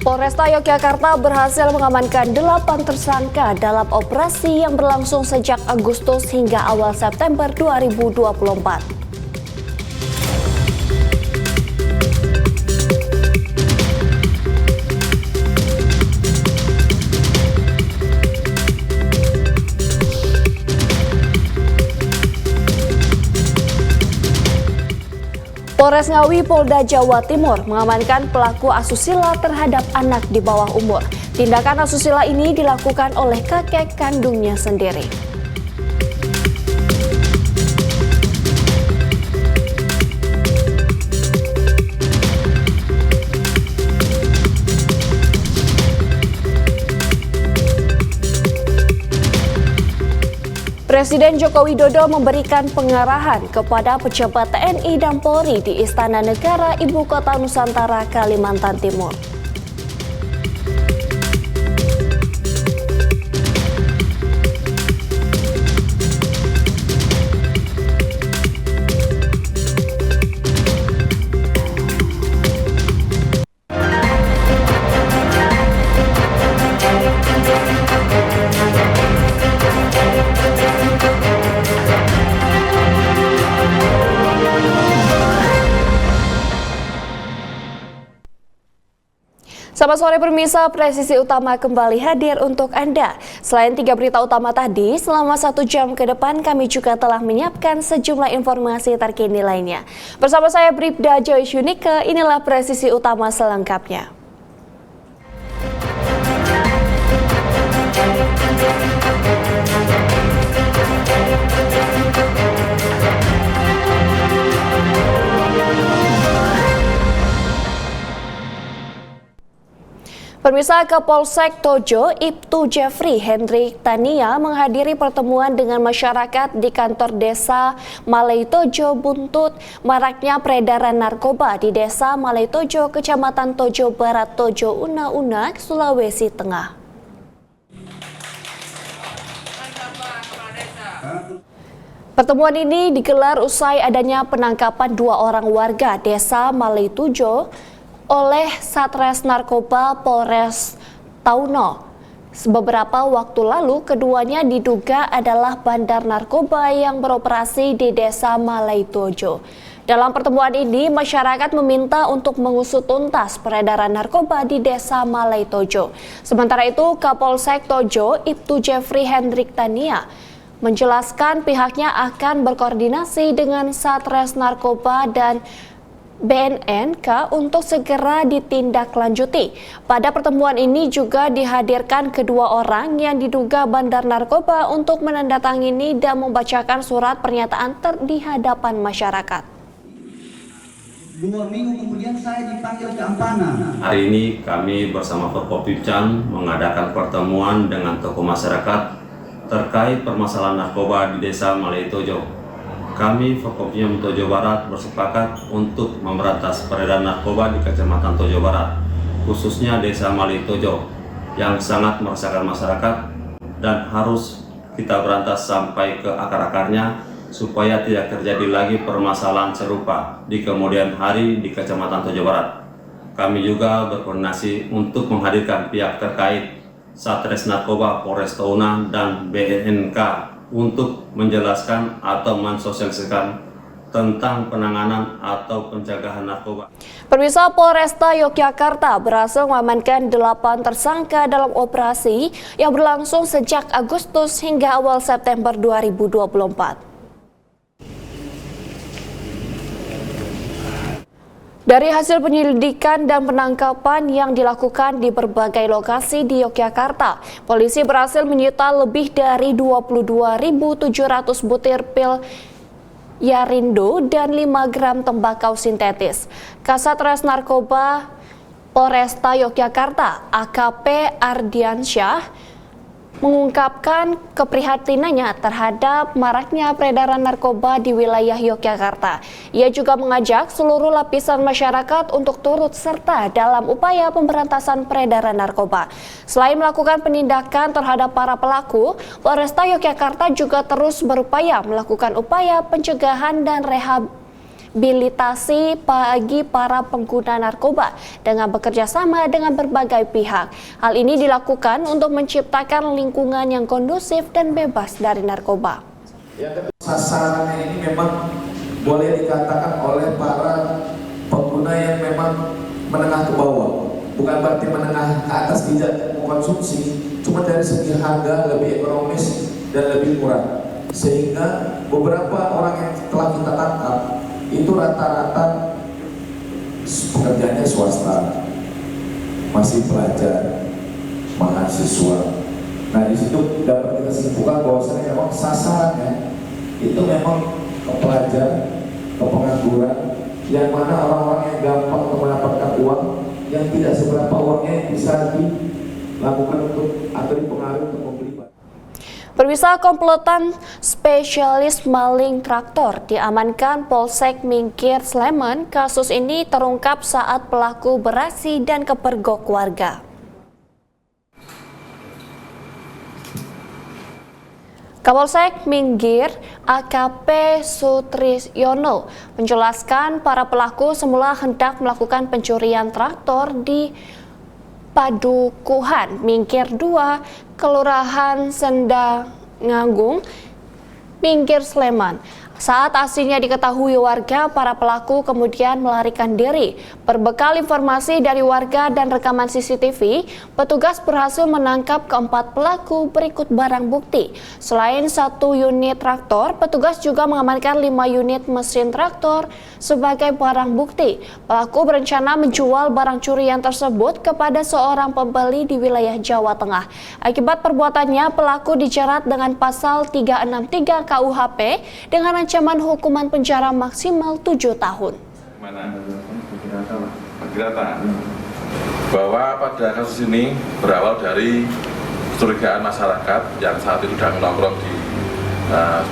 Polresta Yogyakarta berhasil mengamankan 8 tersangka dalam operasi yang berlangsung sejak Agustus hingga awal September 2024. Polres Ngawi Polda Jawa Timur mengamankan pelaku asusila terhadap anak di bawah umur. Tindakan asusila ini dilakukan oleh kakek kandungnya sendiri. Presiden Joko Widodo memberikan pengarahan kepada pejabat TNI dan Polri di Istana Negara Ibu Kota Nusantara, Kalimantan Timur. Selamat sore pemirsa, Presisi Utama kembali hadir untuk Anda. Selain 3 berita utama tadi, selama 1 jam ke depan kami juga telah menyiapkan sejumlah informasi terkini lainnya. Bersama saya Bribda Joyce Yunike, inilah Presisi Utama selengkapnya. Pemirsa, Kapolsek Tojo Ibtu Jeffrey Hendrik Tania menghadiri pertemuan dengan masyarakat di kantor desa Malai Tojo buntut maraknya peredaran narkoba di desa Malai Tojo, Kecamatan Tojo Barat, Tojo Una-Una, Sulawesi Tengah. Pertemuan ini digelar usai adanya penangkapan 2 orang warga desa Malai Tojo oleh Satres Narkoba Polres Tauno. Beberapa waktu lalu, keduanya diduga adalah bandar narkoba yang beroperasi di desa Malai Tojo. Dalam pertemuan ini, masyarakat meminta untuk mengusut tuntas peredaran narkoba di desa Malai Tojo. Sementara itu, Kapolsek Tojo Ibtu Jeffrey Hendrik Tania menjelaskan pihaknya akan berkoordinasi dengan Satres Narkoba dan BNNK untuk segera ditindaklanjuti. Pada pertemuan ini juga dihadirkan kedua orang yang diduga bandar narkoba untuk menandatangani dan membacakan surat pernyataan di hadapan masyarakat. 2 minggu kemudian saya dipanggil ke Ampana. Hari ini kami bersama Forkopimcam mengadakan pertemuan dengan tokoh masyarakat terkait permasalahan narkoba di desa Malai Tojo. Kami Forkopimcam Tojo Barat bersepakat untuk memberantas peredaran narkoba di Kecamatan Tojo Barat, khususnya desa Malai Tojo yang sangat meresahkan masyarakat dan harus kita berantas sampai ke akar-akarnya supaya tidak terjadi lagi permasalahan serupa di kemudian hari di Kecamatan Tojo Barat. Kami juga berkoordinasi untuk menghadirkan pihak terkait Satres Narkoba Polres Tauna dan BNNK untuk menjelaskan atau mensosialisasikan tentang penanganan atau pencegahan narkoba. Pemirsa, Polresta Yogyakarta berhasil mengamankan 8 tersangka dalam operasi yang berlangsung sejak Agustus hingga awal September 2024. Dari hasil penyelidikan dan penangkapan yang dilakukan di berbagai lokasi di Yogyakarta, polisi berhasil menyita lebih dari 22.700 butir pil Yarindo dan 5 gram tembakau sintetis. Kasatres Narkoba Polresta Yogyakarta, AKP Ardiansyah, mengungkapkan keprihatinannya terhadap maraknya peredaran narkoba di wilayah Yogyakarta. Ia juga mengajak seluruh lapisan masyarakat untuk turut serta dalam upaya pemberantasan peredaran narkoba. Selain melakukan penindakan terhadap para pelaku, Polresta Yogyakarta juga terus berupaya melakukan upaya pencegahan dan rehabilitasi bagi para pengguna narkoba dengan bekerja sama dengan berbagai pihak. Hal ini dilakukan untuk menciptakan lingkungan yang kondusif dan bebas dari narkoba. Sasarannya ini memang boleh dikatakan oleh para pengguna yang memang menengah ke bawah. Bukan berarti menengah ke atas tidak mengkonsumsi, cuma dari segi harga lebih ekonomis dan lebih murah. Sehingga beberapa orang yang telah kita tangkap itu rata-rata pekerjaannya swasta, masih pelajar, mahasiswa. Nah, di situ dapat kita simpulkan bahwasanya memang sasarannya itu memang ke pelajar, ke pengangguran, yang mana orang-orang yang gampang untuk mendapatkan uang, yang tidak seberapa uangnya bisa dilakukan untuk atau dipengaruhi untuk membeli. Pemirsa, komplotan spesialis maling traktor diamankan Polsek Mingkir, Sleman. Kasus ini terungkap saat pelaku beraksi dan kepergok warga. Kapolsek Minggir AKP Sutrisyono menjelaskan para pelaku semula hendak melakukan pencurian traktor di Padukuhan Mingkir 2, Kelurahan Sendanganggung, Mingkir, Sleman. Saat aksinya diketahui warga, para pelaku kemudian melarikan diri. Berbekal informasi dari warga dan rekaman CCTV, petugas berhasil menangkap keempat pelaku berikut barang bukti. Selain 1 unit traktor, petugas juga mengamankan 5 unit mesin traktor sebagai barang bukti. Pelaku berencana menjual barang curian tersebut kepada seorang pembeli di wilayah Jawa Tengah. Akibat perbuatannya, pelaku dijerat dengan pasal 363 KUHP dengan ancaman hukuman penjara maksimal 7 tahun. Bahwa pada kasus ini berawal dari kecurigaan masyarakat yang saat itu sedang nongkrong di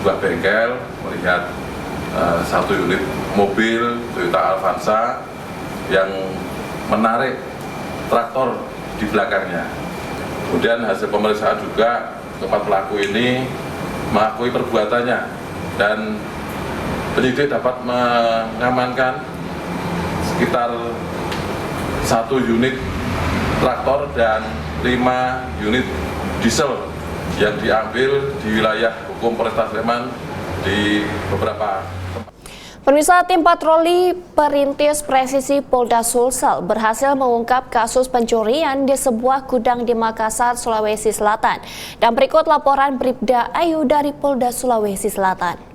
sebuah bengkel melihat 1 unit mobil Toyota Avanza yang menarik traktor di belakangnya. Kemudian hasil pemeriksaan juga keempat pelaku ini mengakui perbuatannya dan penyidik dapat mengamankan sekitar 1 unit traktor dan 5 unit diesel yang diambil di wilayah hukum Polresta Sleman di beberapa tempat. Pemirsa, tim patroli perintis presisi Polda Sulsel berhasil mengungkap kasus pencurian di sebuah gudang di Makassar, Sulawesi Selatan. Dan berikut laporan Bribda Ayu dari Polda Sulawesi Selatan.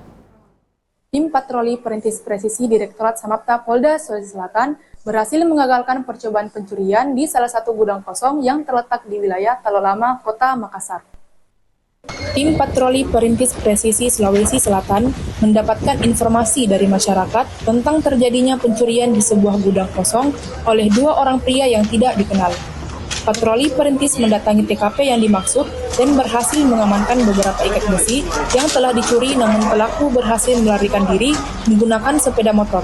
Tim patroli perintis presisi Direktorat Samapta Polda Sulawesi Selatan berhasil mengagalkan percobaan pencurian di salah satu gudang kosong yang terletak di wilayah Talolama, Kota Makassar. Tim patroli perintis presisi Sulawesi Selatan mendapatkan informasi dari masyarakat tentang terjadinya pencurian di sebuah gudang kosong oleh 2 orang pria yang tidak dikenal. Patroli perintis mendatangi TKP yang dimaksud dan berhasil mengamankan beberapa ikat besi yang telah dicuri, namun pelaku berhasil melarikan diri menggunakan sepeda motor.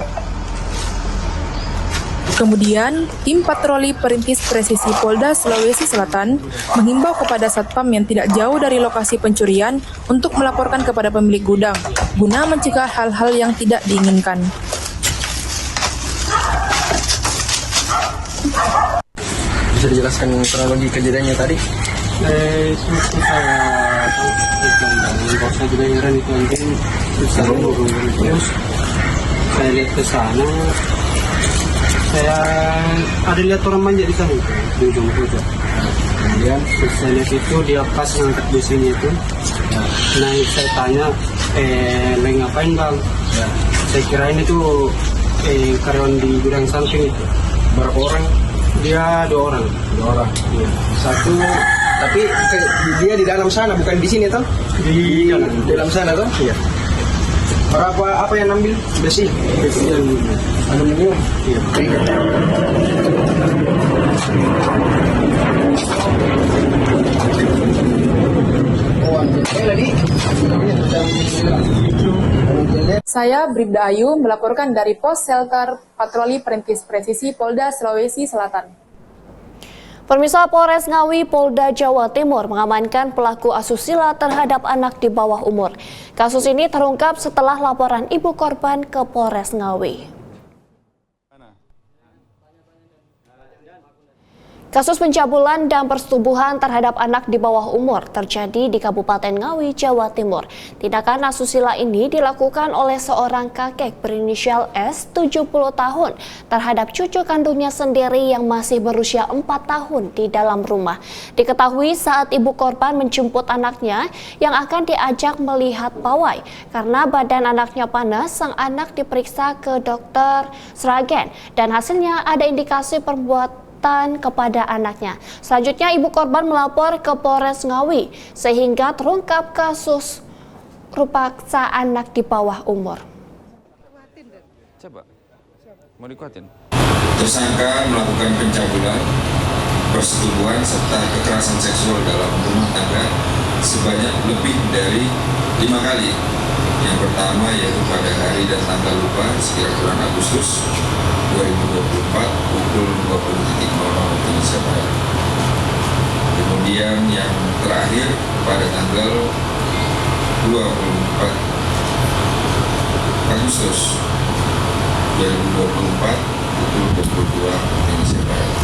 Kemudian, tim patroli perintis presisi Polda Sulawesi Selatan menghimbau kepada satpam yang tidak jauh dari lokasi pencurian untuk melaporkan kepada pemilik gudang, guna mencegah hal-hal yang tidak diinginkan. Bisa dijelaskan kronologi kejadiannya tadi? Seperti saya juga heran itu nanti terus saya lihat ke sana, saya ada lihat orang manja di sana di ujung itu. Kemudian saya lihat itu dia pas ngangkat besinya itu. Nah saya tanya, lagi ngapain bang? Saya kirain itu karyawan di gudang samping itu. Berapa orang? Dia 2 orang. 2 orang. Iya. Satu, tapi dia di dalam sana, bukan di sini toh? Di dalam sana toh? Iya. Apa yang ambil? Besi. Besi aluminium. Iya. Saya Bribda Ayu melaporkan dari Pos Shelter Patroli Perintis Presisi Polda Sulawesi Selatan. Pemirsa, Polres Ngawi Polda Jawa Timur mengamankan pelaku asusila terhadap anak di bawah umur. Kasus ini terungkap setelah laporan ibu korban ke Polres Ngawi. Kasus pencabulan dan persetubuhan terhadap anak di bawah umur terjadi di Kabupaten Ngawi, Jawa Timur. Tindakan asusila ini dilakukan oleh seorang kakek berinisial S, 70 tahun, terhadap cucu kandungnya sendiri yang masih berusia 4 tahun di dalam rumah. Diketahui saat ibu korban menjemput anaknya yang akan diajak melihat pawai. Karena badan anaknya panas, sang anak diperiksa ke dokter Sragen dan hasilnya ada indikasi perbuatan kepada anaknya. Selanjutnya ibu korban melapor ke Polres Ngawi sehingga terungkap kasus rupaksa anak di bawah umur. Coba, mau dikuatin? Tersangka melakukan pencabulan, persetubuhan serta kekerasan seksual dalam rumah tangga sebanyak lebih dari 5 kali. Yang pertama yaitu pada hari dan tanggal lupa sekitar bulan Agustus 2024 pukul 20.00 waktu Indonesia Barat. Kemudian yang terakhir pada tanggal 24 Agustus 2024 pukul 22 waktu Indonesia Barat.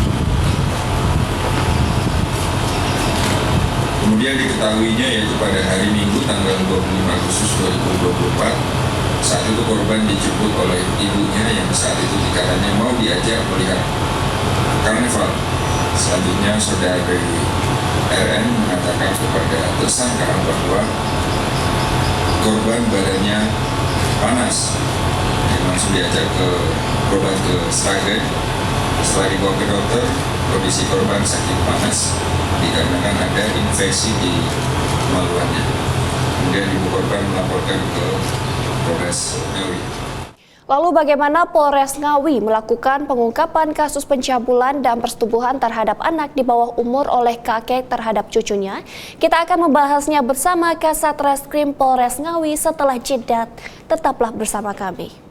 Kemudian diketahuinya yaitu pada hari Minggu tanggal 25 Agustus 2024 saat itu korban dijemput oleh ibunya yang saat itu dikatanya mau diajak melihat karnival. Selanjutnya saudara RN mengatakan kepada tersangka bahwa korban badannya panas dan langsung diajak ke berobat ke Sragen. Setelah dibawa ke dokter, kondisi korban sakit panas dikarenakan ada infeksi di kemaluannya. Kemudian ibu korban melaporkan ke Polres Ngawi. Lalu bagaimana Polres Ngawi melakukan pengungkapan kasus pencabulan dan persetubuhan terhadap anak di bawah umur oleh kakek terhadap cucunya? Kita akan membahasnya bersama Kasat Reskrim Polres Ngawi setelah jeda. Tetaplah bersama kami.